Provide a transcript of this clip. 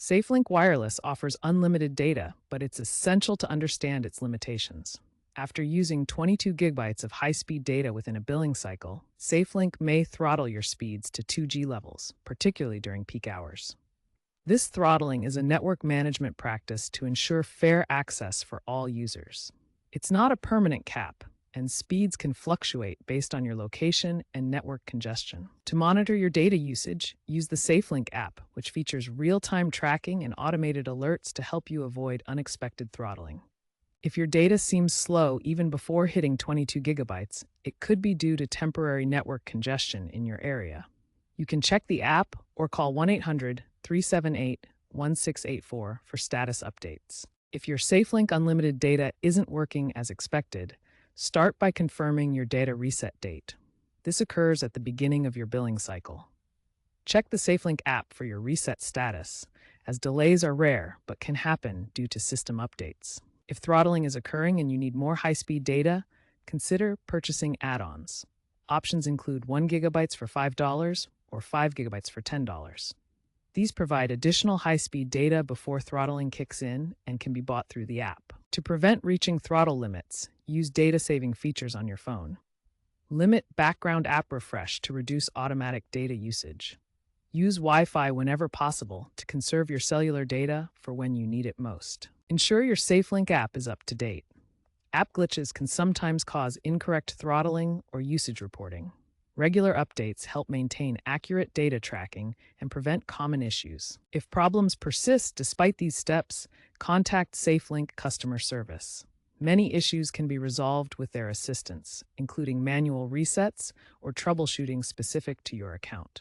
SafeLink Wireless offers unlimited data, but it's essential to understand its limitations. After using 22 gigabytes of high-speed data within a billing cycle, SafeLink may throttle your speeds to 2G levels, particularly during peak hours. This throttling is a network management practice to ensure fair access for all users. It's not a permanent cap, and speeds can fluctuate based on your location and network congestion. To monitor your data usage, use the SafeLink app, which features real-time tracking and automated alerts to help you avoid unexpected throttling. If your data seems slow even before hitting 22 gigabytes, it could be due to temporary network congestion in your area. You can check the app or call 1-800-378-1684 for status updates. If your SafeLink Unlimited data isn't working as expected, start by confirming your data reset date. This occurs at the beginning of your billing cycle. Check the SafeLink app for your reset status, as delays are rare but can happen due to system updates. If throttling is occurring and you need more high-speed data, consider purchasing add-ons. Options include 1 gigabytes for $5 or 5 gigabytes for $10. These provide additional high-speed data before throttling kicks in and can be bought through the app. To prevent reaching throttle limits, use data-saving features on your phone. Limit background app refresh to reduce automatic data usage. Use Wi-Fi whenever possible to conserve your cellular data for when you need it most. Ensure your SafeLink app is up to date. App glitches can sometimes cause incorrect throttling or usage reporting. Regular updates help maintain accurate data tracking and prevent common issues. If problems persist despite these steps, contact SafeLink customer service. Many issues can be resolved with their assistance, including manual resets or troubleshooting specific to your account.